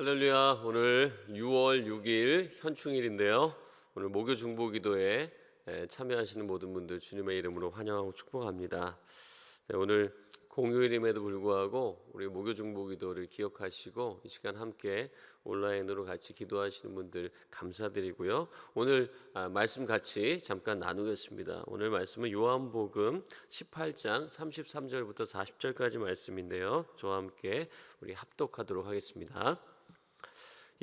할렐루야. 오늘 6월 6일 현충일인데요. 오늘 목요 중보기도에 참여하시는 모든 분들 주님의 이름으로 환영하고 축복합니다. 오늘 공휴일임에도 불구하고 우리 목요 중보기도를 기억하시고 이 시간 함께 온라인으로 같이 기도하시는 분들 감사드리고요. 오늘 말씀 같이 잠깐 나누겠습니다. 오늘 말씀은 요한복음 18장 33절부터 40절까지 말씀인데요. 저와 함께 우리 합독하도록 하겠습니다.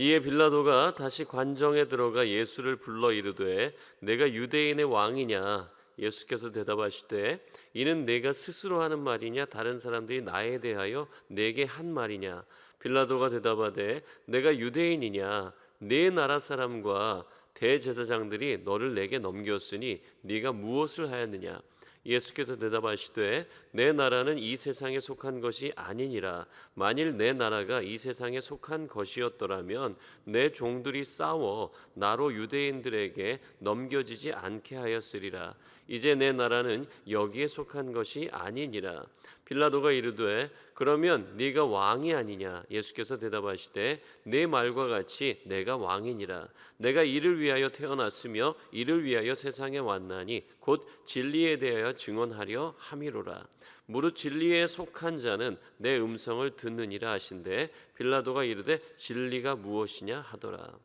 이에 빌라도가 다시 관정에 들어가 예수를 불러 이르되 내가 유대인의 왕이냐? 예수께서 대답하시되 이는 내가 스스로 하는 말이냐 다른 사람들이 나에 대하여 내게 한 말이냐? 빌라도가 대답하되 내가 유대인이냐? 네 나라 사람과 대제사장들이 너를 내게 넘겼으니 네가 무엇을 하였느냐? 예수께서 대답하시되 내 나라는 이 세상에 속한 것이 아니니라. 만일 내 나라가 이 세상에 속한 것이었더라면 내 종들이 싸워 나로 유대인들에게 넘겨지지 않게 하였으리라. 이제 내 나라는 여기에 속한 것이 아니니라. 빌라도가 이르되 그러면 네가 왕이 아니냐? 예수께서 대답하시되 내 말과 같이 내가 왕이니라. 내가 이를 위하여 태어났으며 이를 위하여 세상에 왔나니 곧 진리에 대하여 증언하려 함이로라. 무릇 진리에 속한 자는 내 음성을 듣느니라 하신대 빌라도가 이르되 진리가 무엇이냐 하더라.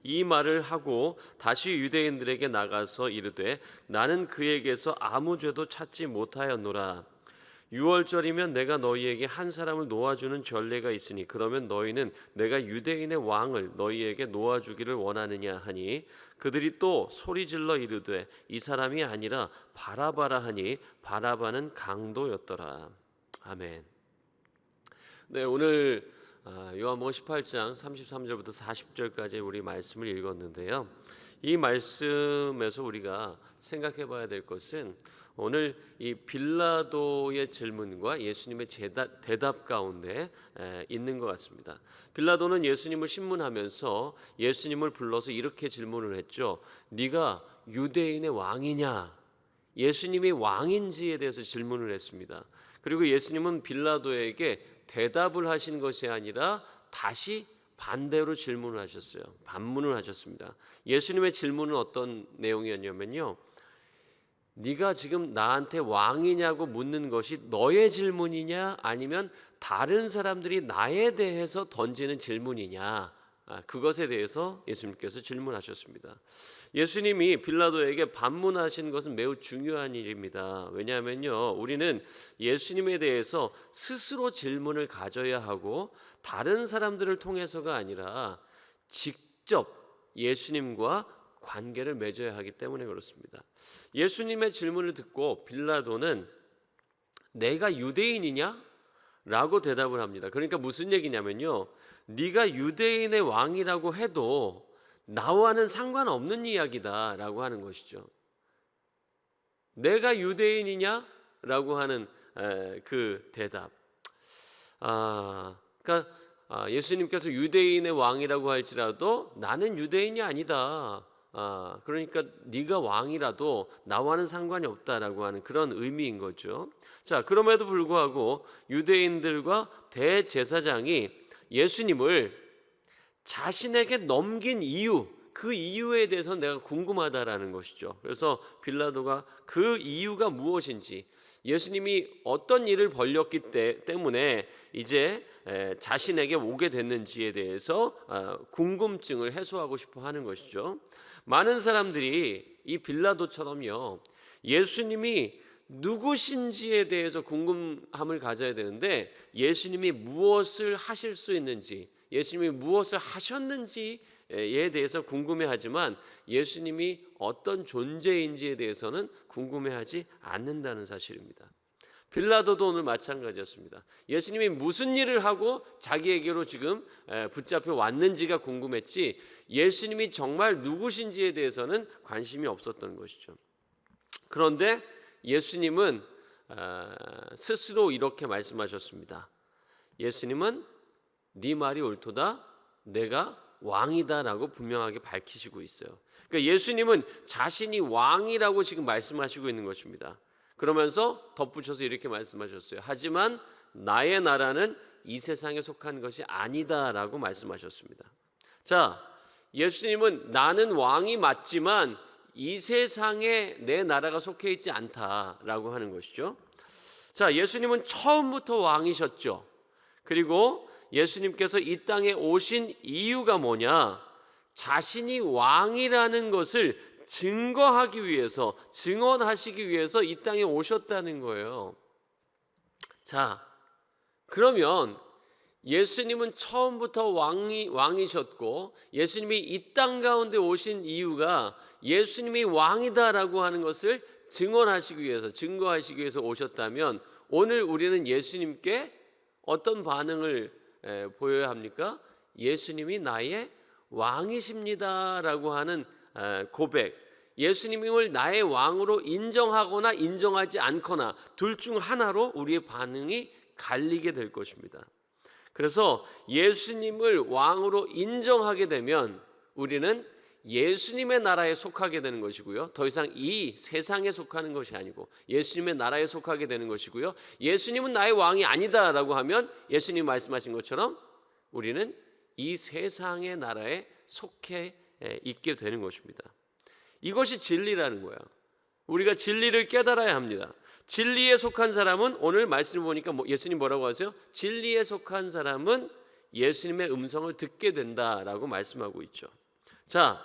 이 말을 하고 다시 유대인들에게 나가서 이르되 나는 그에게서 아무 죄도 찾지 못하였노라. 유월절이면 내가 너희에게 한 사람을 놓아주는 전례가 있으니 그러면 너희는 내가 유대인의 왕을 너희에게 놓아주기를 원하느냐 하니 그들이 또 소리질러 이르되 이 사람이 아니라 바라바라 하니 바라바는 강도였더라. 아멘. 네, 오늘 요한복음 18장 33절부터 40절까지 우리 말씀을 읽었는데요. 이 말씀에서 우리가 생각해 봐야 될 것은 오늘 이 빌라도의 질문과 예수님의 대답 가운데 있는 것 같습니다. 빌라도는 예수님을 신문하면서 예수님을 불러서 이렇게 질문을 했죠. 네가 유대인의 왕이냐? 예수님이 왕인지에 대해서 질문을 했습니다. 그리고 예수님은 빌라도에게 대답을 하신 것이 아니라 다시 반대로 질문을 하셨어요. 반문을 하셨습니다. 예수님의 질문은 어떤 내용이었냐면요. 네가 지금 나한테 왕이냐고 묻는 것이 너의 질문이냐 아니면 다른 사람들이 나에 대해서 던지는 질문이냐, 그것에 대해서 예수님께서 질문하셨습니다. 예수님이 빌라도에게 반문하신 것은 매우 중요한 일입니다. 왜냐하면요, 우리는 예수님에 대해서 스스로 질문을 가져야 하고 다른 사람들을 통해서가 아니라 직접 예수님과 관계를 맺어야 하기 때문에 그렇습니다. 예수님의 질문을 듣고 빌라도는 내가 유대인이냐? 라고 대답을 합니다. 그러니까 무슨 얘기냐면요, 네가 유대인의 왕이라고 해도 나와는 상관없는 이야기다 라고 하는 것이죠. 내가 유대인이냐? 라고 하는 그 대답. 그러니까 예수님께서 유대인의 왕이라고 할지라도 나는 유대인이 아니다. 그러니까 네가 왕이라도 나와는 상관이 없다라고 하는 그런 의미인 거죠. 자, 그럼에도 불구하고 유대인들과 대제사장이 예수님을 자신에게 넘긴 이유, 그 이유에 대해서 내가 궁금하다라는 것이죠. 그래서 빌라도가 그 이유가 무엇인지, 예수님이 어떤 일을 벌였기 때문에 이제 자신에게 오게 됐는지에 대해서 궁금증을 해소하고 싶어 하는 것이죠. 많은 사람들이 이 빌라도처럼요, 예수님이 누구신지에 대해서 궁금함을 가져야 되는데 예수님이 무엇을 하실 수 있는지, 예수님이 무엇을 하셨는지에 대해서 궁금해하지만 예수님이 어떤 존재인지에 대해서는 궁금해하지 않는다는 사실입니다. 빌라도도 오늘 마찬가지였습니다. 예수님이 무슨 일을 하고 자기에게로 지금 붙잡혀 왔는지가 궁금했지 예수님이 정말 누구신지에 대해서는 관심이 없었던 것이죠. 그런데 예수님은 스스로 이렇게 말씀하셨습니다. 예수님은 네 말이 옳도다, 내가 왕이다라고 분명하게 밝히시고 있어요. 그러니까 예수님은 자신이 왕이라고 지금 말씀하시고 있는 것입니다. 그러면서 덧붙여서 이렇게 말씀하셨어요. 하지만 나의 나라는 이 세상에 속한 것이 아니다라고 말씀하셨습니다. 자, 예수님은 나는 왕이 맞지만 이 세상에 내 나라가 속해 있지 않다라고 하는 것이죠. 자, 예수님은 처음부터 왕이셨죠. 그리고 예수님께서 이 땅에 오신 이유가 뭐냐? 자신이 왕이라는 것을 증거하기 위해서, 증언하시기 위해서 이 땅에 오셨다는 거예요. 자, 그러면 예수님은 처음부터 왕이셨고 예수님이 이 땅 가운데 오신 이유가 예수님이 왕이다라고 하는 것을 증언하시기 위해서, 증거하시기 위해서 오셨다면 오늘 우리는 예수님께 어떤 반응을 보여야 합니까? 예수님이 나의 왕이십니다라고 하는 고백, 예수님을 나의 왕으로 인정하거나 인정하지 않거나 둘 중 하나로 우리의 반응이 갈리게 될 것입니다. 그래서 예수님을 왕으로 인정하게 되면 우리는 예수님의 나라에 속하게 되는 것이고요. 더 이상 이 세상에 속하는 것이 아니고 예수님의 나라에 속하게 되는 것이고요. 예수님은 나의 왕이 아니다라고 하면 예수님 말씀하신 것처럼 우리는 이 세상의 나라에 속해 있게 되는 것입니다. 이것이 진리라는 거예요. 우리가 진리를 깨달아야 합니다. 진리에 속한 사람은 오늘 말씀을 보니까 예수님 뭐라고 하세요? 진리에 속한 사람은 예수님의 음성을 듣게 된다라고 말씀하고 있죠. 자,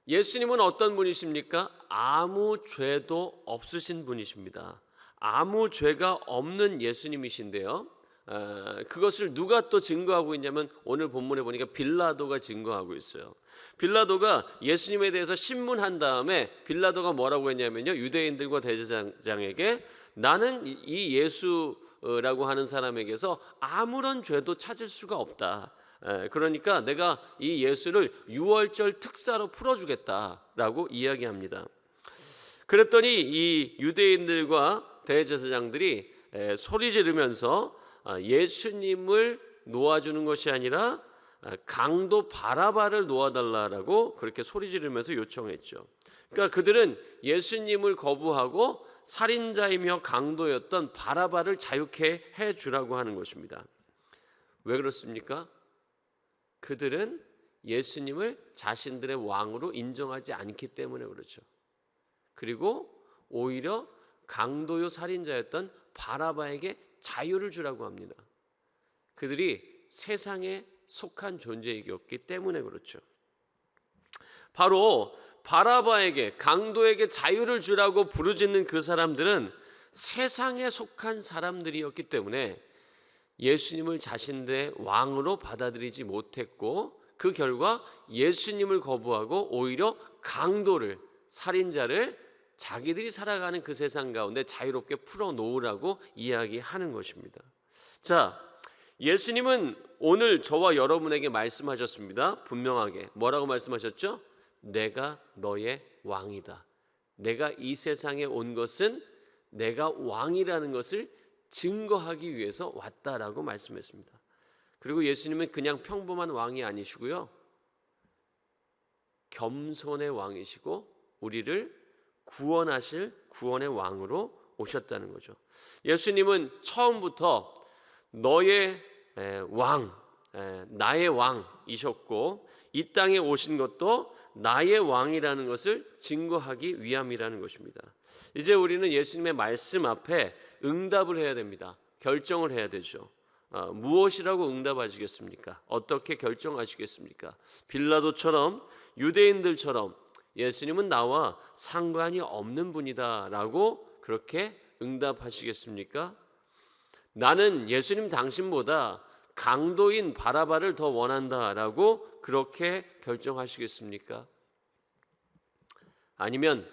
예수님은 어떤 분이십니까? 아무 죄도 없으신 분이십니다. 아무 죄가 없는 예수님이신데요. 그것을 누가 또 증거하고 있냐면 오늘 본문에 보니까 빌라도가 증거하고 있어요. 빌라도가 예수님에 대해서 신문한 다음에 빌라도가 뭐라고 했냐면요, 유대인들과 대제사장에게 나는 이 예수라고 하는 사람에게서 아무런 죄도 찾을 수가 없다. 그러니까 내가 이 예수를 유월절 특사로 풀어주겠다라고 이야기합니다. 그랬더니 이 유대인들과 대제사장들이 소리 지르면서 예수님을 놓아주는 것이 아니라 강도 바라바를 놓아달라고 그렇게 소리 지르면서 요청했죠. 그러니까 그들은 예수님을 거부하고 살인자이며 강도였던 바라바를 자유케 해주라고 하는 것입니다. 왜 그렇습니까? 그들은 예수님을 자신들의 왕으로 인정하지 않기 때문에 그렇죠. 그리고 오히려 강도요 살인자였던 바라바에게 자유를 주라고 합니다. 그들이 세상에 속한 존재이었기 때문에 그렇죠. 바로 바라바에게, 강도에게 자유를 주라고 부르짖는 그 사람들은 세상에 속한 사람들이었기 때문에 예수님을 자신들의 왕으로 받아들이지 못했고 그 결과 예수님을 거부하고 오히려 강도를, 살인자를 자기들이 살아가는 그 세상 가운데 자유롭게 풀어놓으라고 이야기하는 것입니다. 자, 예수님은 오늘 저와 여러분에게 말씀하셨습니다. 분명하게 뭐라고 말씀하셨죠? 내가 너의 왕이다. 내가 이 세상에 온 것은 내가 왕이라는 것을 증거하기 위해서 왔다라고 말씀했습니다. 그리고 예수님은 그냥 평범한 왕이 아니시고요, 겸손의 왕이시고 우리를 구원하실 구원의 왕으로 오셨다는 거죠. 예수님은 처음부터 너의 왕, 나의 왕이셨고 이 땅에 오신 것도 나의 왕이라는 것을 증거하기 위함이라는 것입니다. 이제 우리는 예수님의 말씀 앞에 응답을 해야 됩니다. 결정을 해야 되죠. 무엇이라고 응답하시겠습니까? 어떻게 결정하시겠습니까? 빌라도처럼, 유대인들처럼 예수님은 나와 상관이 없는 분이다 라고 그렇게 응답하시겠습니까? 나는 예수님 당신보다 강도인 바라바를 더 원한다 라고 그렇게 결정하시겠습니까? 아니면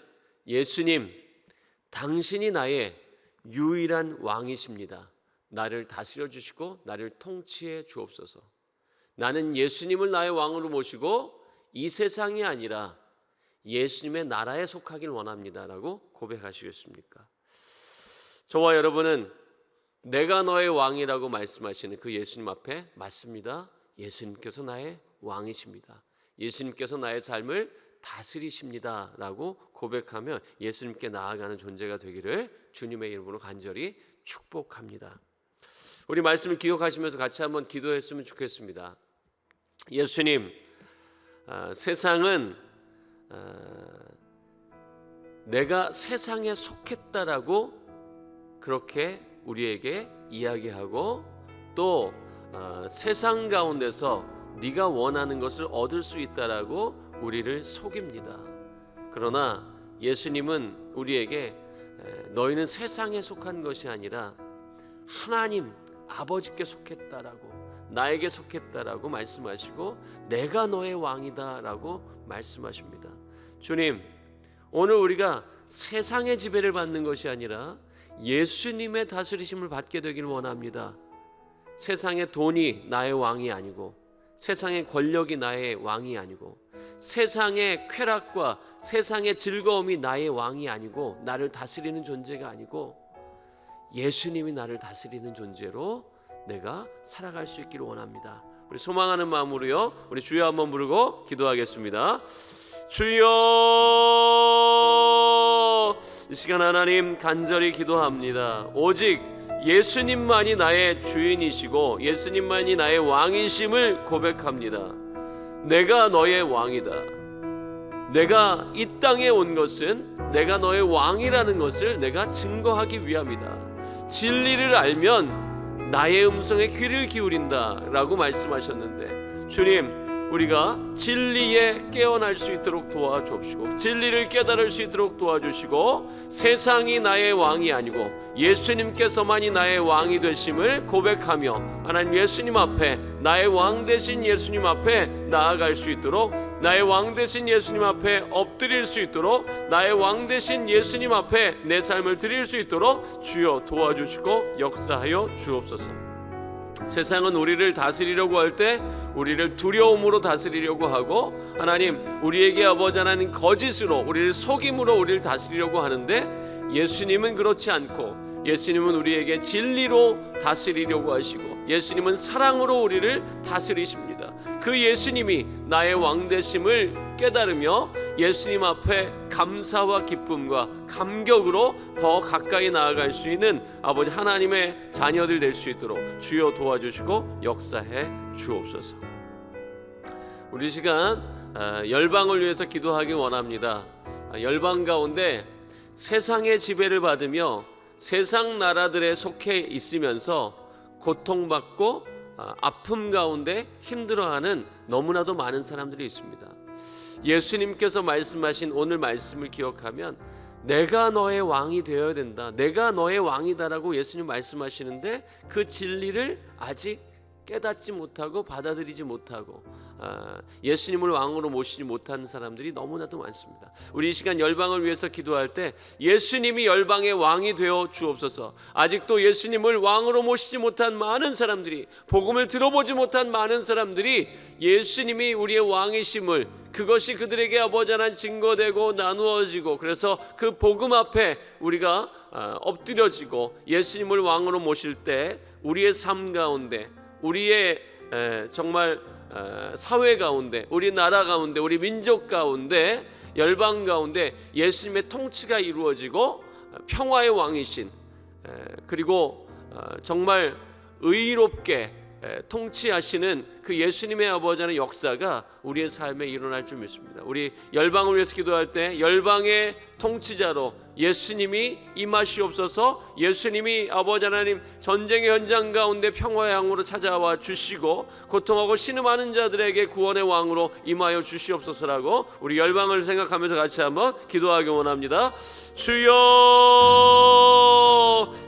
예수님 당신이 나의 유일한 왕이십니다. 나를 다스려 주시고 나를 통치해 주옵소서. 나는 예수님을 나의 왕으로 모시고 이 세상이 아니라 예수님의 나라에 속하길 원합니다라고 고백하시겠습니까? 저와 여러분은 내가 너의 왕이라고 말씀하시는 그 예수님 앞에 맞습니다. 예수님께서 나의 왕이십니다. 예수님께서 나의 삶을 다스리십니다라고 고백하며 예수님께 나아가는 존재가 되기를 주님의 이름으로 간절히 축복합니다. 우리 말씀을 기억하시면서 같이 한번 기도했으면 좋겠습니다. 예수님, 세상은 내가 세상에 속했다라고 그렇게 우리에게 이야기하고 또 세상 가운데서 네가 원하는 것을 얻을 수 있다라고 우리를 속입니다. 그러나 예수님은 우리에게 너희는 세상에 속한 것이 아니라 하나님 아버지께 속했다라고, 나에게 속했다라고 말씀하시고 내가 너의 왕이다라고 말씀하십니다. 주님, 오늘 우리가 세상의 지배를 받는 것이 아니라 예수님의 다스리심을 받게 되길 원합니다. 세상의 돈이 나의 왕이 아니고, 세상의 권력이 나의 왕이 아니고, 세상의 쾌락과 세상의 즐거움이 나의 왕이 아니고, 나를 다스리는 존재가 아니고 예수님이 나를 다스리는 존재로 내가 살아갈 수 있기를 원합니다. 우리 소망하는 마음으로요, 우리 주여 한번 부르고 기도하겠습니다. 주여, 이 시간 하나님 간절히 기도합니다. 오직 예수님만이 나의 주인이시고 예수님만이 나의 왕이심을 고백합니다. 내가 너의 왕이다. 내가 이 땅에 온 것은 내가 너의 왕이라는 것을 내가 증거하기 위함이다. 진리를 알면 나의 음성에 귀를 기울인다 라고 말씀하셨는데, 주님, 우리가 진리에 깨어날 수 있도록 도와주시고 진리를 깨달을 수 있도록 도와주시고 세상이 나의 왕이 아니고 예수님께서만이 나의 왕이 되심을 고백하며 하나님 예수님 앞에, 나의 왕 되신 예수님 앞에 나아갈 수 있도록, 나의 왕 되신 예수님 앞에 엎드릴 수 있도록, 나의 왕 되신 예수님 앞에 내 삶을 드릴 수 있도록 주여 도와주시고 역사하여 주옵소서. 세상은 우리를 다스리려고 할 때 우리를 두려움으로 다스리려고 하고, 하나님 우리에게 아버지 하나님 거짓으로, 우리를 속임으로 우리를 다스리려고 하는데, 예수님은 그렇지 않고 예수님은 우리에게 진리로 다스리려고 하시고 예수님은 사랑으로 우리를 다스리십니다. 그 예수님이 나의 왕되심을 깨달으며 예수님 앞에 감사와 기쁨과 감격으로 더 가까이 나아갈 수 있는 아버지 하나님의 자녀들 될 수 있도록 주여 도와주시고 역사해 주옵소서. 우리 시간 열방을 위해서 기도하기 원합니다. 열방 가운데 세상의 지배를 받으며 세상 나라들에 속해 있으면서 고통받고 아픔 가운데 힘들어하는 너무나도 많은 사람들이 있습니다. 예수님께서 말씀하신 오늘 말씀을 기억하면 내가 너의 왕이 되어야 된다, 내가 너의 왕이다라고 예수님 말씀하시는데 그 진리를 아직 깨닫지 못하고 받아들이지 못하고 예수님을 왕으로 모시지 못하는 사람들이 너무나도 많습니다. 우리 이 시간 열방을 위해서 기도할 때 예수님이 열방의 왕이 되어 주옵소서. 아직도 예수님을 왕으로 모시지 못한 많은 사람들이, 복음을 들어보지 못한 많은 사람들이 예수님이 우리의 왕이심을, 그것이 그들에게 아버지 하나님 증거되고 나누어지고, 그래서 그 복음 앞에 우리가 엎드려지고 예수님을 왕으로 모실 때 우리의 삶 가운데, 우리의 정말 사회 가운데, 우리 나라 가운데, 우리 민족 가운데, 열방 가운데 예수님의 통치가 이루어지고 평화의 왕이신, 그리고 정말 의롭게 통치하시는 그 예수님의 아버지 하나님의 역사가 우리의 삶에 일어날 줄 믿습니다. 우리 열방을 위해서 기도할 때 열방의 통치자로 예수님이 임하시옵소서. 예수님이 아버지 하나님 전쟁의 현장 가운데 평화의 왕으로 찾아와 주시고 고통하고 신음하는 자들에게 구원의 왕으로 임하여 주시옵소서라고 우리 열방을 생각하면서 같이 한번 기도하기 원합니다. 주여,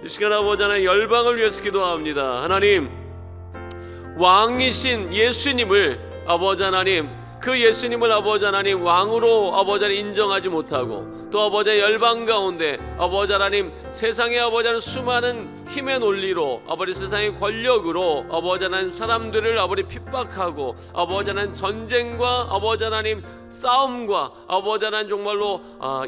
이 시간 아버지 하나님 열방을 위해서 기도합니다. 하나님, 왕이신 예수님을 아버지 하나님, 그 예수님을 아버지 하나님 왕으로 아버지 하나님 인정하지 못하고, 또 아버지 열방 가운데 아버지 하나님 세상의 아버지 하나님 수많은 힘의 논리로, 아버지 세상의 권력으로 아버지 하나님 사람들을 아버지 핍박하고, 아버지 하나님 전쟁과 아버지 하나님 싸움과 아버지 하나님 정말로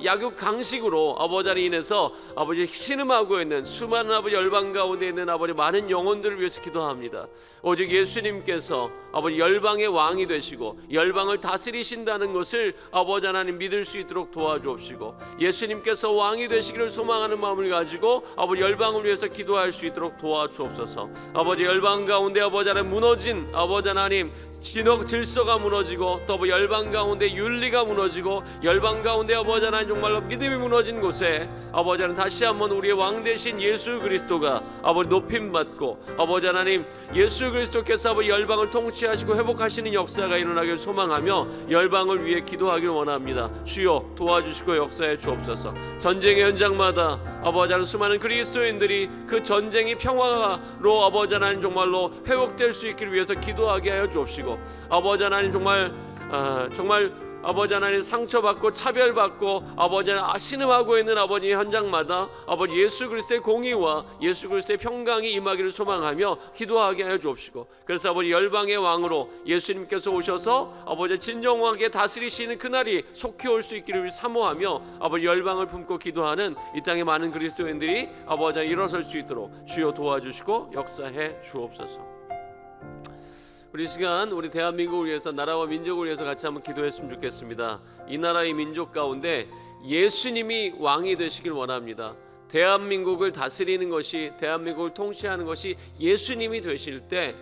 약육 강식으로 아버지 하나님 인해서 아버지 신음하고 있는 수많은 아버지 열방 가운데 있는 아버지 많은 영혼들을 위해서 기도합니다. 오직 예수님께서 아버지 열방의 왕이 되시고 열방을 다스리신다는 것을 아버지 하나님 믿을 수 있도록 도와주옵시고, 주옵소서. 예수님께서 왕이 되시기를 소망하는 마음을 가지고 아버지 열방을 위해서 기도할 수 있도록 도와주옵소서. 아버지 열방 가운데 아버지 하나님 무너진 아버지 하나님 질서가 무너지고 또 열방 가운데 윤리가 무너지고 열방 가운데 아버지 하나님 정말로 믿음이 무너진 곳에 아버지 하나님 다시 한번 우리의 왕 되신 예수 그리스도가 아버지 높임받고 아버지 하나님 예수 그리스도께서 아버지 열방을 통치하시고 회복하시는 역사가 일어나길 소망하며 열방을 위해 기도하길 원합니다. 주여 도와주시고 역사해 주옵소서. 전쟁의 현장마다 아버지 하나님 수많은 그리스도인들이 그 전쟁이 평화로 아버지 하나님 정말로 회복될 수 있기를 위해서 기도하게 하여 주옵시고 아버지 하나님 정말 아버지 하나님 상처받고 차별받고 아버지 하나님 신음하고 있는 아버지 현장마다 아버지 예수 그리스도의 공의와 예수 그리스도의 평강이 임하기를 소망하며 기도하게 하여 주옵시고 그래서 아버지 열방의 왕으로 예수님께서 오셔서 아버지 진정하게 다스리시는 그날이 속히 올 수 있기를 사모하며 아버지 열방을 품고 기도하는 이 땅의 많은 그리스도인들이 아버지 일어설 수 있도록 주여 도와주시고 역사해 주옵소서. 우리 시간 우리 대한민국을 위해서 나라와 민족을 위해서 같이 한번 기도했으면 좋겠습니다. 이 나라의 민족 가운데 예수님이 왕이 되시길 원합니다. 대한민국을 다스리는 것이 대한민국을 통치하는 것이 예수님이 되실 때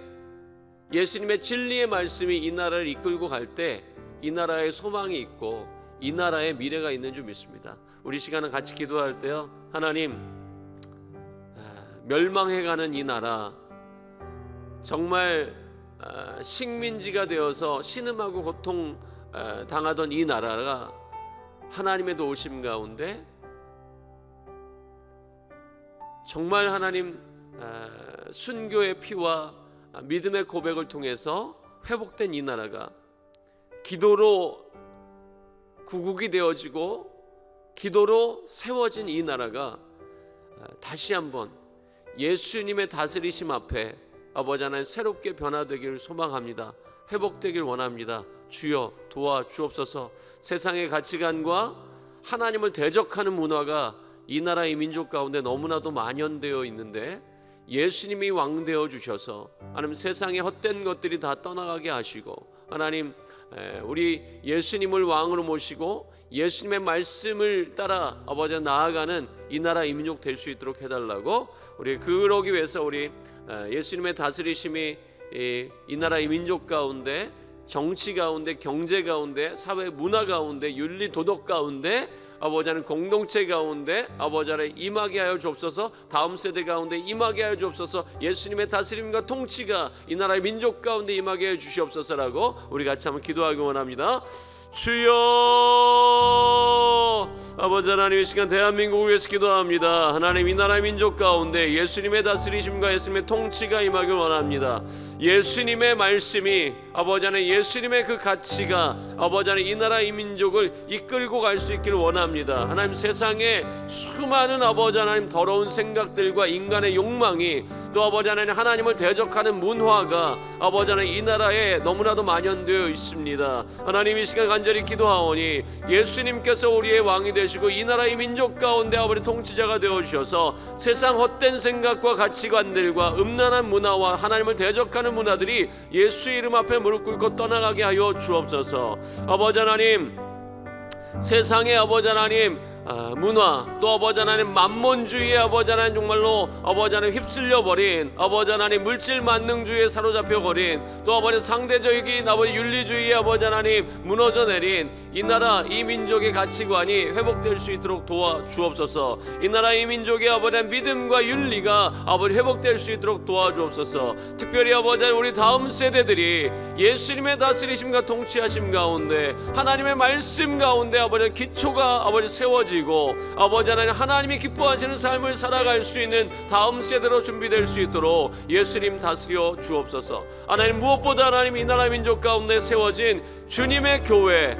예수님의 진리의 말씀이 이 나라를 이끌고 갈 때 이 나라에 소망이 있고 이 나라에 미래가 있는 줄 믿습니다. 우리 시간은 같이 기도할 때요 하나님 멸망해가는 이 나라 정말 식민지가 되어서 신음하고 고통 당하던 이 나라가 하나님의 도우심 가운데 정말 하나님 순교의 피와 믿음의 고백을 통해서 회복된 이 나라가 기도로 구국이 되어지고 기도로 세워진 이 나라가 다시 한번 예수님의 다스리심 앞에 아버지 하나님 새롭게 변화되기를 소망합니다. 회복되길 원합니다. 주여 도와주옵소서. 세상의 가치관과 하나님을 대적하는 문화가 이 나라의 민족 가운데 너무나도 만연되어 있는데 예수님이 왕 되어 주셔서 하나님 세상의 헛된 것들이 다 떠나가게 하시고 하나님 우리 예수님을 왕으로 모시고 예수님의 말씀을 따라 아버지 나아가는 이 나라 이 민족 될 수 있도록 해달라고 우리 그러기 위해서 우리 예수님의 다스리심이 이 나라 이 민족 가운데 정치 가운데 경제 가운데 사회 문화 가운데 윤리 도덕 가운데 아버지 하나님 공동체 가운데 아버지 하나님 임하게 하여 주옵소서. 다음 세대 가운데 임하게 하여 주옵소서. 예수님의 다스림과 통치가 이 나라의 민족 가운데 임하게 해 주시옵소서라고 우리 같이 한번 기도하기 원합니다. 주여 아버지 하나님 이 시간 대한민국을 위해서 기도합니다. 하나님 이 나라의 민족 가운데 예수님의 다스리심과 예수님의 통치가 임하길 원합니다. 예수님의 말씀이 아버지 하나님 예수님의 그 가치가 아버지 하나님 이 나라 이 민족을 이끌고 갈 수 있기를 원합니다. 하나님 세상에 수많은 아버지 하나님 더러운 생각들과 인간의 욕망이 또 아버지 하나님 하나님을 대적하는 문화가 아버지 하나님 이 나라에 너무나도 만연되어 있습니다. 하나님 이 시간 간절히 기도하오니 예수님께서 우리의 왕이 되시고 이 나라의 민족 가운데 아버지 통치자가 되어주셔서 세상 헛된 생각과 가치관들과 음란한 문화와 하나님을 대적하는 문화들이 예수의 이름 앞에 무릎 꿇고 떠나가게 하여 주옵소서. 아버지 하나님 세상의 아버지 하나님 문화 또 아버지 하나님 만몬주의에 아버지 하나님 정말로 아버지 하나님 휩쓸려버린 아버지 하나님 물질 만능주의에 사로잡혀버린 또 아버지 상대적인 아버지 윤리주의에 아버지 하나님 무너져 내린 이 나라 이 민족의 가치관이 회복될 수 있도록 도와주옵소서. 이 나라 이 민족의 아버지 하나님 믿음과 윤리가 아버지 회복될 수 있도록 도와주옵소서. 특별히 아버지 하나님 우리 다음 세대들이 예수님의 다스리심과 통치하심 가운데 하나님의 말씀 가운데 아버지 기초가 아버지 세워지 아버지 하나님 하나님이 기뻐하시는 삶을 살아갈 수 있는 다음 세대로 준비될 수 있도록 예수님 다스려 주옵소서. 하나님 무엇보다 하나님 이 나라 민족 가운데 세워진 주님의 교회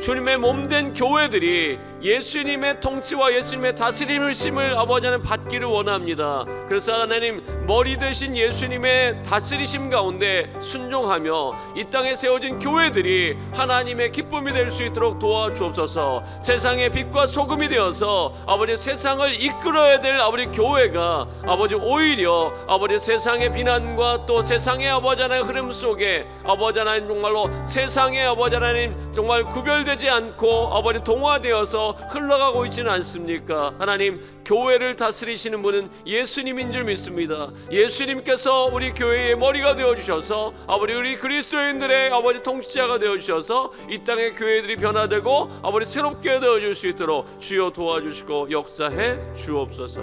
주님의 몸된 교회들이 예수님의 통치와 예수님의 다스림을 심을 아버지 하나님 받기를 원합니다. 그래서 하나님 머리 되신 예수님의 다스리심 가운데 순종하며 이 땅에 세워진 교회들이 하나님의 기쁨이 될 수 있도록 도와주옵소서. 세상의 빛과 소금이 되어서 아버지 세상을 이끌어야 될 아버지 교회가 아버지 오히려 아버지 세상의 비난과 또 세상의 아버지 하나님 흐름 속에 아버지 하나님 정말로 세상의 아버지 하나님 정말 구별되지 않고 아버지 동화되어서 속에서 흘러가고 있지는 않습니까? 하나님, 교회를 다스리시는 분은 예수님인 줄 믿습니다. 예수님께서 우리 교회의 머리가 되어주셔서 아버지 우리 그리스도인들의 아버지 통치자가 되어주셔서 이 땅의 교회들이 변화되고 아버지 새롭게 되어줄 수 있도록 주여 도와주시고 역사해 주옵소서.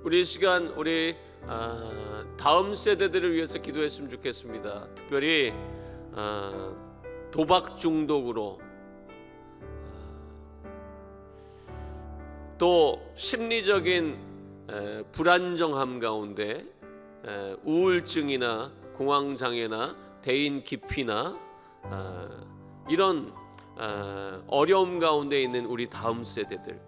우리 이 시간 우리 다음 세대들을 위해서 기도했으면 좋겠습니다. 특별히 도박 중독으로 또 심리적인 불안정함 가운데 우울증이나 공황장애나 대인 기피나 이런 어려움 가운데 있는 우리 다음 세대들,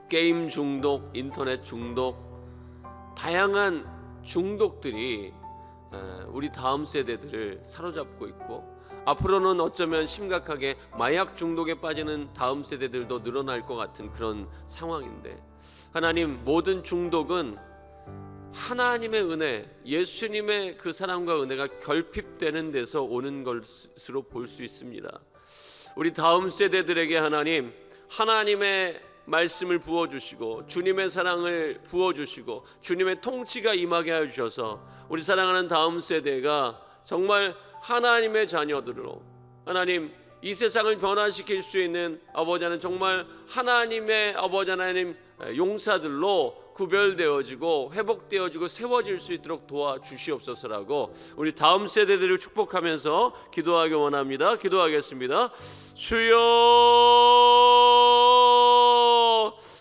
게임 중독, 인터넷 중독, 다양한 중독들이 우리 다음 세대들을 사로잡고 있고 앞으로는 어쩌면 심각하게 마약 중독에 빠지는 다음 세대들도 늘어날 것 같은 그런 상황인데, 하나님, 모든 중독은 하나님의 은혜, 예수님의 그 사랑과 은혜가 결핍되는 데서 오는 것으로 볼 수 있습니다. 우리 다음 세대들에게 하나님, 하나님의 말씀을 부어주시고 주님의 사랑을 부어주시고 주님의 통치가 임하게 하여 주셔서 우리 사랑하는 다음 세대가 정말 하나님의 자녀들로, 하나님, 이 세상을 변화시킬 수 있는 아버지 하나님, 정말 하나님의 아버지 하나님 용사들로 구별되어지고 회복되어지고 세워질 수 있도록 도와주시옵소서라고 우리 다음 세대들을 축복하면서 기도하기 원합니다. 기도하겠습니다. 주여,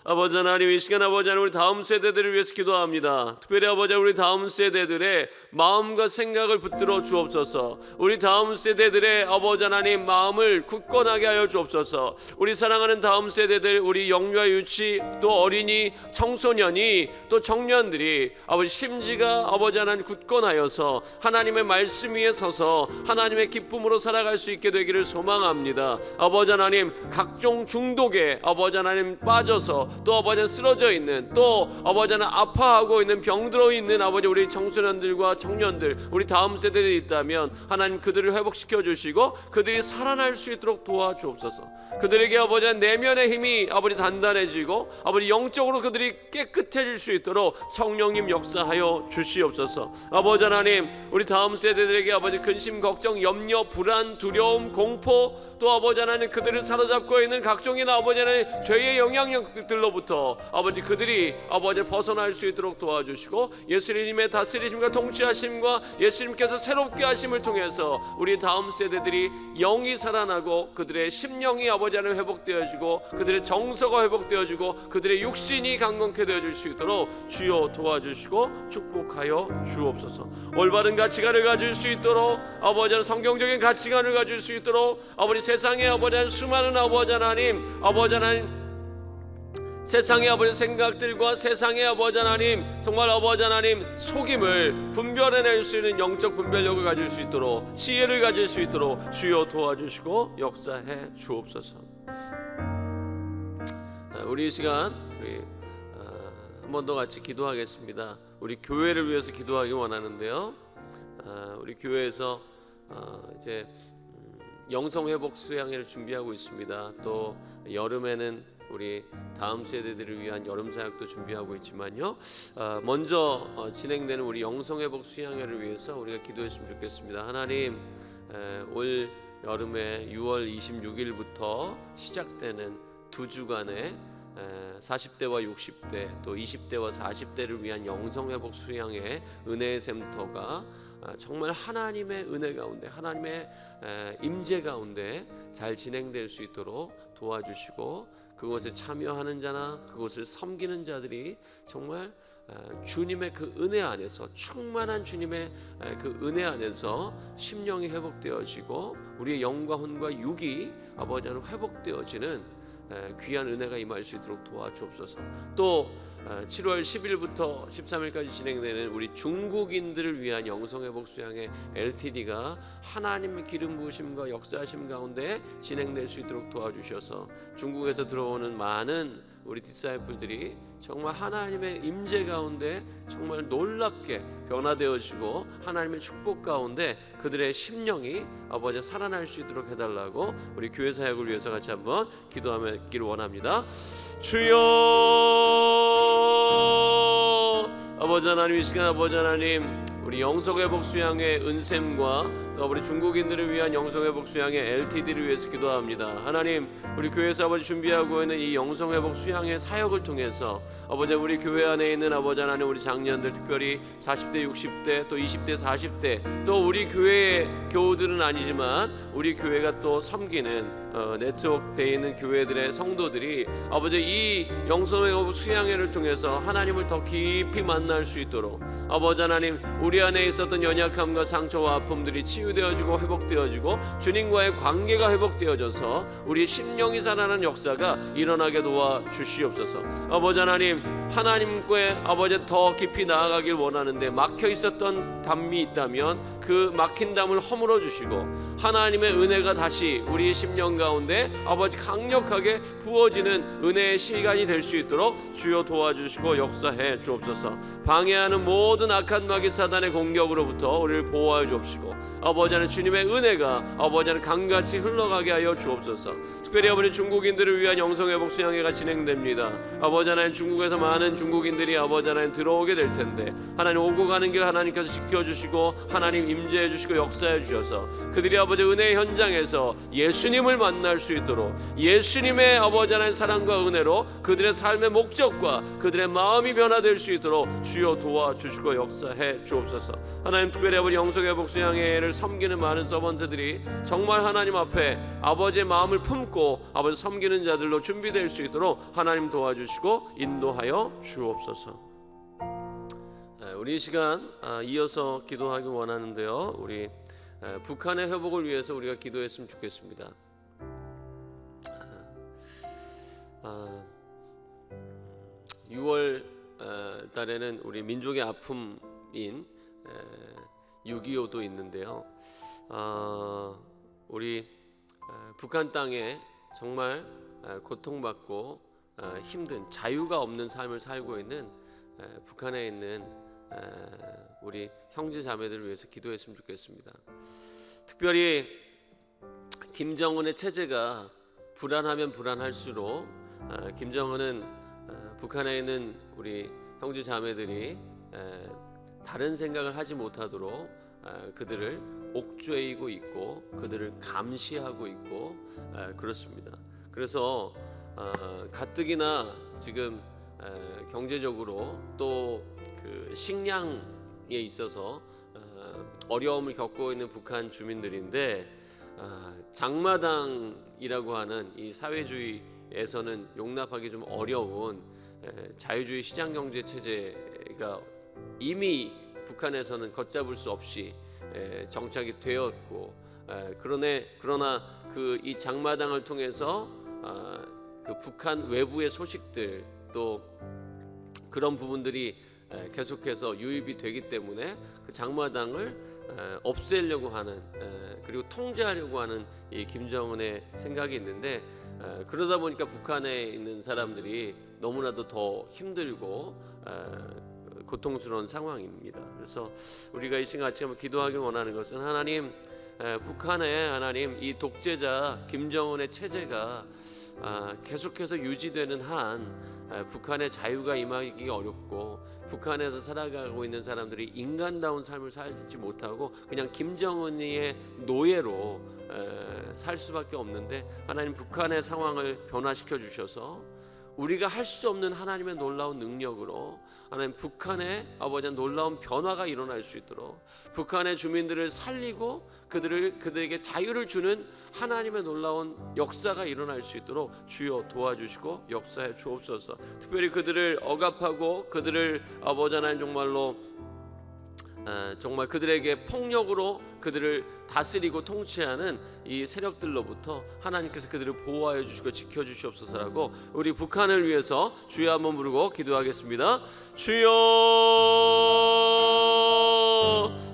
아버지 하나님, 이 시간 아버지 하나님 우리 다음 세대들을 위해서 기도합니다. 특별히 아버지 하나님 우리 다음 세대들의 마음과 생각을 붙들어 주옵소서. 우리 다음 세대들의 아버지 하나님 마음을 굳건하게 하여 주옵소서. 우리 사랑하는 다음 세대들, 우리 영유아 유치 또 어린이 청소년이 또 청년들이 아버지 심지가 아버지 하나님 굳건하여서 하나님의 말씀 위에 서서 하나님의 기쁨으로 살아갈 수 있게 되기를 소망합니다. 아버지 하나님, 각종 중독에 아버지 하나님 빠져서 또 아버지 하나님 쓰러져 있는, 또 아버지 하나님 아파하고 있는, 병들어 있는 아버지 우리 청소년들과 청년들, 우리 다음 세대들이 있다면 하나님 그들을 회복시켜 주시고 그들이 살아날 수 있도록 도와주옵소서. 그들에게 아버지 하나님 내면의 힘이 아버지 단단해지고 아버지 영적으로 그들이 깨끗해질 수 있도록 성령님 역사하여 주시옵소서. 아버지 하나님, 우리 다음 세대들에게 아버지 근심, 걱정, 염려, 불안, 두려움, 공포, 또 아버지 하나님 그들을 사로잡고 있는 각종의 아버지 하나님 죄의 영향력들로부터 아버지 그들이 아버지 벗어날 수 있도록 도와주시고 예수님의 다스리심과 통치하심과 예수님께서 새롭게 하심을 통해서 우리 다음 세대들이 영이 살아나고 그들의 심령이 아버지 하나님 회복되어지고 그들의 정서가 회복되어지고 그들의 육신이 강건케 되어질 수 있도록 주여 도와주시고 축복하여 주옵소서. 올바른 가치관을 가질 수 있도록 아버지 하나님 성경적인 가치관을 가질 수 있도록 아버지 세상에 아버지 하나님 수많은 아버지 하나님 세상의 아버지 생각들과 세상의 아버지 하나님 정말 아버지 하나님 속임을 분별해낼 수 있는 영적 분별력을 가질 수 있도록 지혜를 가질 수 있도록 주여 도와주시고 역사해 주옵소서. 우리 이 시간 한 번 더 같이 기도하겠습니다. 우리 교회를 위해서 기도하기 원하는데요. 우리 교회에서 이제 영성회복 수양회를 준비하고 있습니다. 또 여름에는 우리 다음 세대들을 위한 여름 사역도 준비하고 있지만요. 먼저 진행되는 우리 영성회복 수양회를 위해서 우리가 기도했으면 좋겠습니다. 하나님, 올 여름에 6월 26일부터 시작되는 2주간의 40대와 60대 또 20대와 40대를 위한 영성회복 수양회 은혜의 샘터가 정말 하나님의 은혜 가운데 하나님의 임재 가운데 잘 진행될 수 있도록 도와주시고 그것에 참여하는 자나 그것을 섬기는 자들이 정말 주님의 그 은혜 안에서 충만한 주님의 그 은혜 안에서 심령이 회복되어지고 우리의 영과 혼과 육이 아버지 하나님 회복되어지는 귀한 은혜가 임할 수 있도록 도와주옵소서. 또 7월 10일부터 13일까지 진행되는 우리 중국인들을 위한 영성회복 수양회 LTD가 하나님의 기름 부으심과 역사하심 가운데 진행될 수 있도록 도와주셔서 중국에서 들어오는 많은 우리 디사이플들이 정말 하나님의 임재 가운데 정말 놀랍게 변화되어지고 하나님의 축복 가운데 그들의 심령이 아버지 살아날 수 있도록 해달라고 우리 교회 사역을 위해서 같이 한번 기도하기를 원합니다. 주여, 아버지 하나님, 이 시간 아버지 하나님, 우리 영성회복 수양의 은샘과 또 우리 중국인들을 위한 영성회복 수양의 LTD를 위해서 기도합니다. 하나님, 우리 교회에서 아버지 준비하고 있는 이 영성회복 수양의 사역을 통해서 아버지 우리 교회 안에 있는 아버지 하나님, 우리 장년들, 특별히 40대 60대 또 20대 40대 또 우리 교회의 교우들은 아니지만 우리 교회가 또 섬기는 네트워크되어 있는 교회들의 성도들이 아버지 이 영성회복 수양회를 통해서 하나님을 더 깊이 만날 수 있도록 아버지 하나님, 우리 안에 있었던 연약함과 상처와 아픔들이 치유되어지고 회복되어지고 주님과의 관계가 회복되어져서 우리 심령이 살아나는 역사가 일어나게 도와주시옵소서. 아버지 하나님, 하나님께 아버지 더 깊이 나아가길 원하는데 막혀 있었던 담이 있다면 그 막힌 담을 허물어 주시고 하나님의 은혜가 다시 우리 심령 가운데 아버지 강력하게 부어지는 은혜의 시간이 될 수 있도록 주여 도와주시고 역사해 주옵소서. 방해하는 모든 악한 마귀 사단의 공격으로부터 우리를 보호하여 주옵시고 아버지 하나님, 주님의 은혜가 아버지 하나님 강같이 흘러가게 하여 주옵소서. 특별히 아버지 중국인들을 위한 영성회복 수양회가 진행됩니다. 아버지 하나님, 중국에서 많은 중국인들이 아버지 하나님 들어오게 될 텐데 하나님, 오고 가는 길 하나님께서 지켜주시고 하나님 임재해 주시고 역사해 주셔서 그들이 아버지 은혜의 현장에서 예수님을 만날 수 있도록 예수님의 아버지 하나님 사랑과 은혜로 그들의 삶의 목적과 그들의 마음이 변화될 수 있도록 주여 도와주시고 역사해 주옵소서. 하나님, 특별히 아버지 영성회복 수양회를 섬기는 많은 서번트들이 정말 하나님 앞에 아버지의 마음을 품고 아버지 섬기는 자들로 준비될 수 있도록 하나님 도와주시고 인도하여 주옵소서. 우리 이 시간 이어서 기도하기 원하는데요, 우리 북한의 회복을 위해서 우리가 기도했으면 좋겠습니다. 6월 달에는 우리 민족의 아픔인 6.25도 있는데요, 우리 북한 땅에 정말 고통받고 힘든 자유가 없는 삶을 살고 있는 북한에 있는 우리 형제 자매들을 위해서 기도했으면 좋겠습니다. 특별히 김정은의 체제가 불안하면 불안할수록 김정은은 북한에 있는 우리 형제 자매들이 다른 생각을 하지 못하도록 그들을 옥죄이고 있고 그들을 감시하고 있고 그렇습니다. 그래서 가뜩이나 지금 경제적으로 또 그 식량에 있어서 어려움을 겪고 있는 북한 주민들인데 장마당이라고 하는 이 사회주의에서는 용납하기 좀 어려운 자유주의 시장경제 체제가 이미 북한에서는 걷잡을 수 없이 정착이 되었고 그러나 그 이 장마당을 통해서 그 북한 외부의 소식들 또 그런 부분들이 계속해서 유입이 되기 때문에 그 장마당을 없애려고 하는 그리고 통제하려고 하는 이 김정은의 생각이 있는데 그러다 보니까 북한에 있는 사람들이 너무나도 더 힘들고 고통스러운 상황입니다. 그래서 우리가 이 시간 같이 한번 기도하길 원하는 것은 하나님, 북한의 하나님 이 독재자 김정은의 체제가 계속해서 유지되는 한 북한의 자유가 임하기 어렵고 북한에서 살아가고 있는 사람들이 인간다운 삶을 살지 못하고 그냥 김정은의 노예로 살 수밖에 없는데 하나님, 북한의 상황을 변화시켜 주셔서 우리가 할 수 없는 하나님의 놀라운 능력으로 하나님 북한의 아버지 놀라운 변화가 일어날 수 있도록 북한의 주민들을 살리고 그들에게 자유를 주는 하나님의 놀라운 역사가 일어날 수 있도록 주여 도와주시고 역사해 주옵소서. 특별히 그들을 억압하고 그들을 아버지 하나님 정말 그들에게 폭력으로 그들을 다스리고 통치하는 이 세력들로부터 하나님께서 그들을 보호하여 주시고 지켜주시옵소서라고 우리 북한을 위해서 주여 한번 부르고 기도하겠습니다. 주여,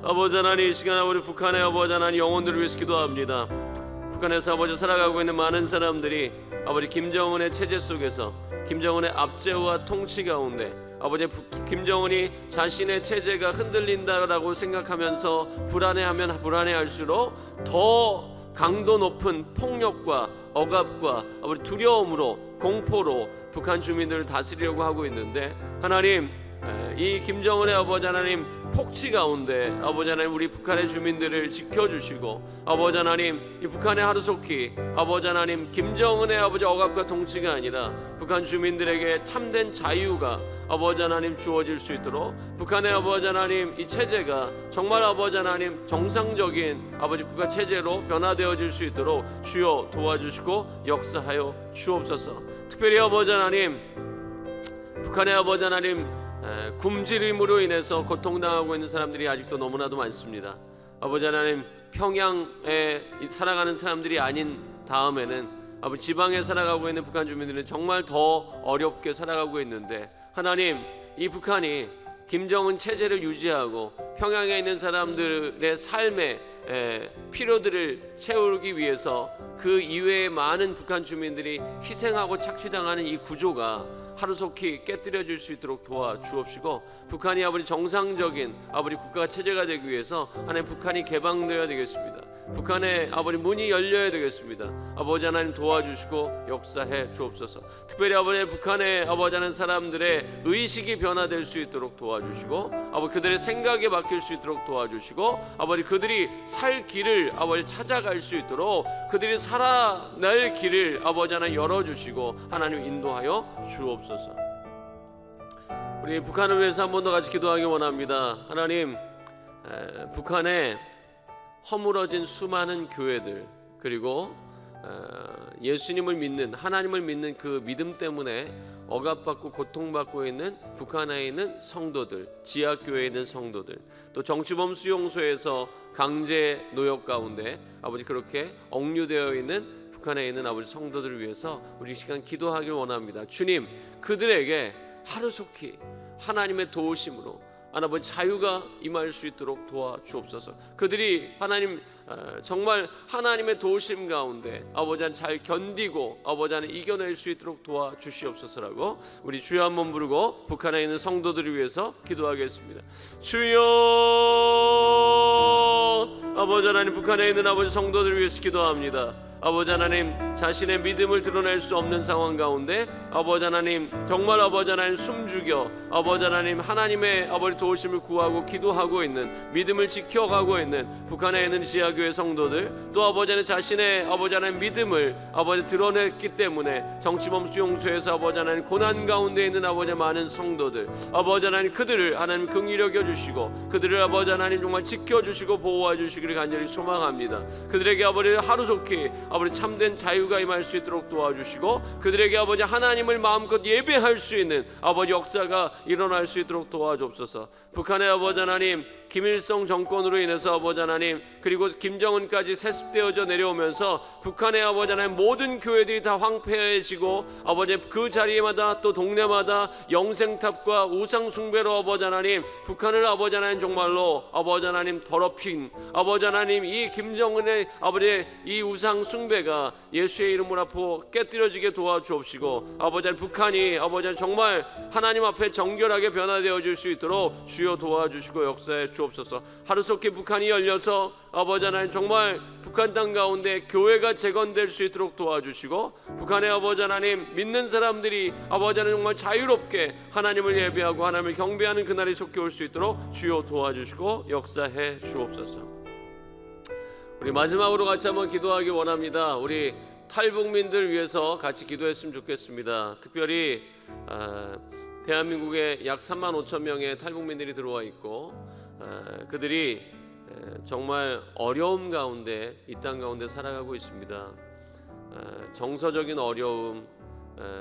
아버지 하나님, 이 시간에 우리 북한의 아버지 하나님 영혼들을 위해서 기도합니다. 북한에서 아버지 살아가고 있는 많은 사람들이 아버지 김정은의 체제 속에서 김정은의 압제와 통치 가운데 아버지 김정은이 자신의 체제가 흔들린다라고 생각하면서 불안해하면 불안해할수록 더 강도 높은 폭력과 억압과 아버지 두려움으로 공포로 북한 주민들을 다스리려고 하고 있는데, 하나님 이 김정은의 아버지 하나님 폭치 가운데 아버지 하나님 우리 북한의 주민들을 지켜주시고, 아버지 하나님 이 북한의 하루속히 아버지 하나님 김정은의 아버지 억압과 통치가 아니라 북한 주민들에게 참된 자유가 아버지 하나님 주어질 수 있도록, 북한의 아버지 하나님 이 체제가 정말 아버지 하나님 정상적인 아버지 국가 체제로 변화되어질 수 있도록 주여 도와주시고 역사하여 주옵소서. 특별히 아버지 하나님 북한의 아버지 하나님 굶주림으로 인해서 고통당하고 있는 사람들이 아직도 너무나도 많습니다. 아버지 하나님 평양에 살아가는 사람들이 아닌 다음에는 아버지 지방에 살아가고 있는 북한 주민들은 정말 더 어렵게 살아가고 있는데, 하나님 이 북한이 김정은 체제를 유지하고 평양에 있는 사람들의 삶의 필요들을 채우기 위해서 그 이외의 많은 북한 주민들이 희생하고 착취당하는 이 구조가 하루속히 깨뜨려질 수 있도록 도와주옵시고, 북한이 아버지 정상적인 아버지 국가 체제가 되기 위해서 하나님 북한이 개방되어야 되겠습니다. 북한의 아버지 문이 열려야 되겠습니다. 아버지 하나님 도와주시고 역사해 주옵소서. 특별히 아버지 북한의 아버지 하는 사람들의 의식이 변화될 수 있도록 도와주시고, 아버지 그들의 생각에 바뀔 수 있도록 도와주시고, 아버지 그들이 살 길을 아버지 찾아갈 수 있도록 그들이 살아날 길을 아버지 하나님 열어주시고 하나님 인도하여 주옵소서. 우리 북한을 위해서 한 번 더 같이 기도하기 원합니다. 하나님 북한에 허물어진 수많은 교회들, 그리고 예수님을 믿는 하나님을 믿는 그 믿음 때문에 억압받고 고통받고 있는 북한에 있는 성도들, 지하교회에 있는 성도들, 또 정치범 수용소에서 강제 노역 가운데 아버지 그렇게 억류되어 있는 북한에 있는 아버지 성도들을 위해서 우리 이 시간 기도하길 원합니다. 주님, 그들에게 하루속히 하나님의 도우심으로 아버지 자유가 임할 수 있도록 도와주옵소서. 그들이 하나님 정말 하나님의 도우심 가운데 아버지 잘 견디고 아버지 안에 이겨낼 수 있도록 도와주시옵소서라고 우리 주여 한번 부르고 북한에 있는 성도들을 위해서 기도하겠습니다. 주여, 아버지 하나님 북한에 있는 아버지 성도들을 위해서 기도합니다. 아버지 하나님 자신의 믿음을 드러낼 수 없는 상황 가운데 아버지 하나님 정말 아버지 하나님 숨죽여 아버지 하나님 하나님의 아버지 도우심을 구하고 기도하고 있는, 믿음을 지켜가고 있는 북한에 있는 지하교회 성도들, 또 아버지 하나님 자신의 아버지 하나님 믿음을 아버지 드러냈기 때문에 정치범 수용소에서 아버지 하나님 고난 가운데 있는 아버지 많은 성도들, 아버지 하나님 그들을 하나님 긍휼히 여겨주시고 그들을 아버지 하나님 정말 지켜주시고 보호해 주시기를 간절히 소망합니다. 그들에게 아버지 하루속히 아버지 참된 자유가 임할 수 있도록 도와주시고 그들에게 아버지 하나님을 마음껏 예배할 수 있는 아버지 역사가 일어날 수 있도록 도와주옵소서. 북한의 아버지 하나님 김일성 정권으로 인해서 아버지 하나님 그리고 김정은까지 세습되어져 내려오면서 북한의 아버지 하나님 모든 교회들이 다 황폐해지고 아버지 그 자리마다 또 동네마다 영생탑과 우상 숭배로 아버지 하나님 북한을 아버지 하나님 정말로 아버지 하나님 더럽힌 아버지 하나님 이 김정은의 아버지 이 우상 숭배가 예수의 이름으로 앞으로 깨뜨려지게 도와주옵시고 아버지 하나님 북한이 아버지 하나님 정말 하나님 앞에 정결하게 변화되어질 수 있도록 주여 도와주시고 역사해 주옵소서. 하루속히 북한이 열려서 아버지 하나님 정말 북한 땅 가운데 교회가 재건될 수 있도록 도와주시고 북한의 아버지 하나님 믿는 사람들이 아버지 하나님 정말 자유롭게 하나님을 예배하고 하나님을 경배하는 그날이 속히 올 수 있도록 주여 도와주시고 역사해 주옵소서. 우리 마지막으로 같이 한번 기도하기 원합니다. 우리 탈북민들 위해서 같이 기도했으면 좋겠습니다. 특별히 대한민국에 약 3만 5천 명의 탈북민들이 들어와 있고 그들이 정말 어려움 가운데 이 땅 가운데 살아가고 있습니다. 정서적인 어려움,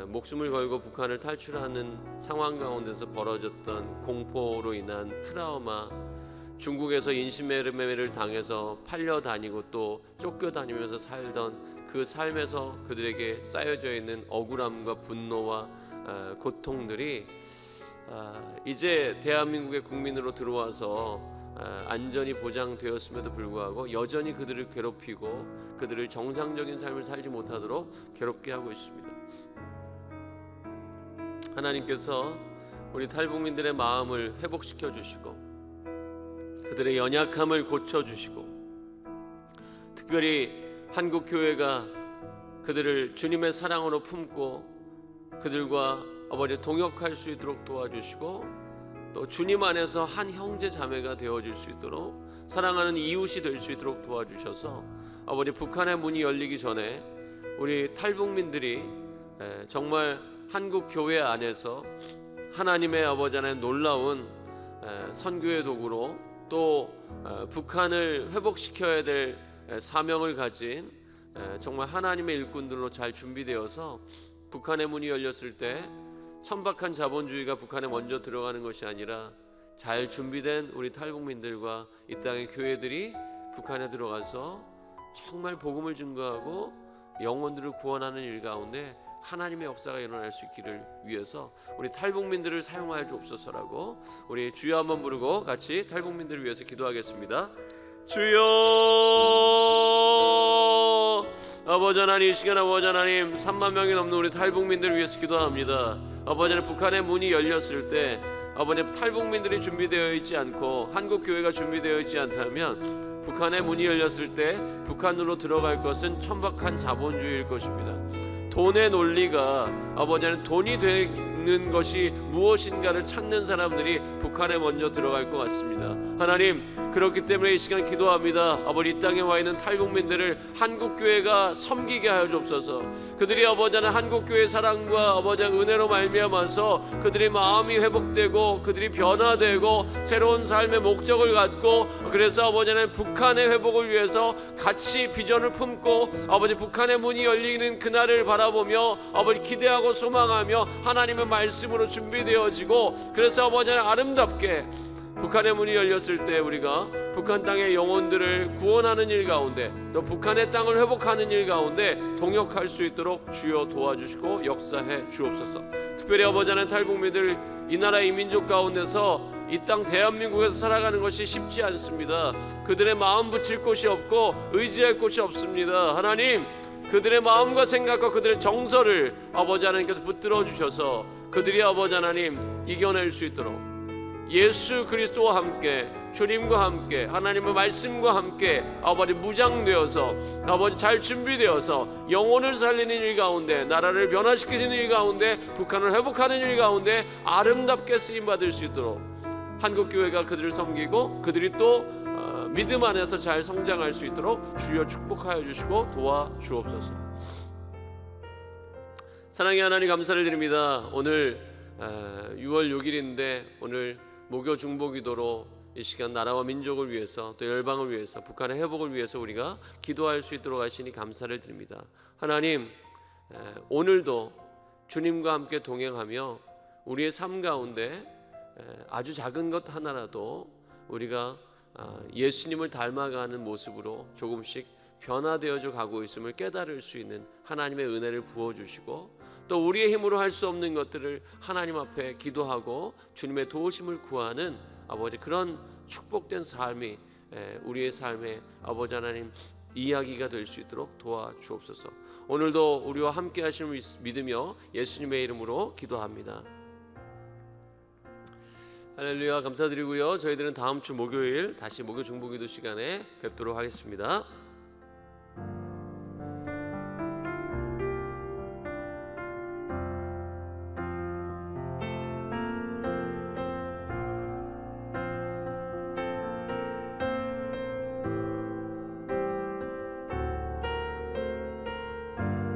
목숨을 걸고 북한을 탈출하는 상황 가운데서 벌어졌던 공포로 인한 트라우마, 중국에서 인신매매를 당해서 팔려다니고 또 쫓겨다니면서 살던 그 삶에서 그들에게 쌓여져 있는 억울함과 분노와 고통들이 이제 대한민국의 국민으로 들어와서 안전이 보장되었음에도 불구하고 여전히 그들을 괴롭히고 그들을 정상적인 삶을 살지 못하도록 괴롭게 하고 있습니다. 하나님께서 우리 탈북민들의 마음을 회복시켜 주시고 그들의 연약함을 고쳐 주시고 특별히 한국 교회가 그들을 주님의 사랑으로 품고 그들과 아버지 동역할 수 있도록 도와주시고 또 주님 안에서 한 형제 자매가 되어질 수 있도록 사랑하는 이웃이 될 수 있도록 도와주셔서 아버지 북한의 문이 열리기 전에 우리 탈북민들이 정말 한국 교회 안에서 하나님의 아버지 안에 놀라운 선교의 도구로 또 북한을 회복시켜야 될 사명을 가진 정말 하나님의 일꾼들로 잘 준비되어서 북한의 문이 열렸을 때 천박한 자본주의가 북한에 먼저 들어가는 것이 아니라 잘 준비된 우리 탈북민들과 이 땅의 교회들이 북한에 들어가서 정말 복음을 증거하고 영혼들을 구원하는 일 가운데 하나님의 역사가 일어날 수 있기를 위해서 우리 탈북민들을 사용하여 주옵소서라고 우리 주여 한번 부르고 같이 탈북민들을 위해서 기도하겠습니다. 주여 아버지 하나님, 이 시간 아버지 하나님 3만 명이 넘는 우리 탈북민들을 위해서 기도합니다. 아버지 하나님, 북한의 문이 열렸을 때 아버지 탈북민들이 준비되어 있지 않고 한국 교회가 준비되어 있지 않다면 북한의 문이 열렸을 때 북한으로 들어갈 것은 천박한 자본주의일 것입니다. 돈의 논리가 아버지 하나님 돈이 되는 것이 무엇인가를 찾는 사람들이 북한에 먼저 들어갈 것 같습니다. 하나님, 그렇기 때문에 이 시간 기도합니다. 아버지, 이 땅에 와 있는 탈북민들을 한국교회가 섬기게 하여 주옵소서. 그들이 아버지 하나님 한국교회 사랑과 아버지 은혜로 말미암아서 그들의 마음이 회복되고 그들이 변화되고 새로운 삶의 목적을 갖고 그래서 아버지 하나님 북한의 회복을 위해서 같이 비전을 품고 아버지 북한의 문이 열리는 그날을 바라보며 아버지 기대하고 소망하며 하나님의 말씀으로 준비되어지고 그래서 아버지 하나님 아름답게 북한의 문이 열렸을 때 우리가 북한 땅의 영혼들을 구원하는 일 가운데 또 북한의 땅을 회복하는 일 가운데 동역할 수 있도록 주여 도와주시고 역사해 주옵소서. 특별히 아버지 하나님 탈북민들 이 나라 이 민족 가운데서 이 땅 대한민국에서 살아가는 것이 쉽지 않습니다. 그들의 마음 붙일 곳이 없고 의지할 곳이 없습니다. 하나님, 그들의 마음과 생각과 그들의 정서를 아버지 하나님께서 붙들어 주셔서 그들이 아버지 하나님 이겨낼 수 있도록 예수 그리스도와 함께 주님과 함께 하나님의 말씀과 함께 아버지 무장되어서 아버지 잘 준비되어서 영혼을 살리는 일 가운데 나라를 변화시키는 일 가운데 북한을 회복하는 일 가운데 아름답게 쓰임받을 수 있도록 한국교회가 그들을 섬기고 그들이 또 믿음 안에서 잘 성장할 수 있도록 주여 축복하여 주시고 도와주옵소서. 사랑의 하나님, 감사를 드립니다. 오늘 6월 6일인데 오늘 목요 중보기도로 이 시간 나라와 민족을 위해서 또 열방을 위해서 북한의 회복을 위해서 우리가 기도할 수 있도록 하시니 감사를 드립니다. 하나님, 오늘도 주님과 함께 동행하며 우리의 삶 가운데 아주 작은 것 하나라도 우리가 예수님을 닮아가는 모습으로 조금씩 변화되어져 가고 있음을 깨달을 수 있는 하나님의 은혜를 부어주시고 또 우리의 힘으로 할 수 없는 것들을 하나님 앞에 기도하고 주님의 도우심을 구하는 아버지 그런 축복된 삶이 우리의 삶에 아버지 하나님 이야기가 될 수 있도록 도와주옵소서. 오늘도 우리와 함께 하심을 믿으며 예수님의 이름으로 기도합니다. 할렐루야, 감사드리고요. 저희들은 다음 주 목요일 다시 목요 중보기도 시간에 뵙도록 하겠습니다.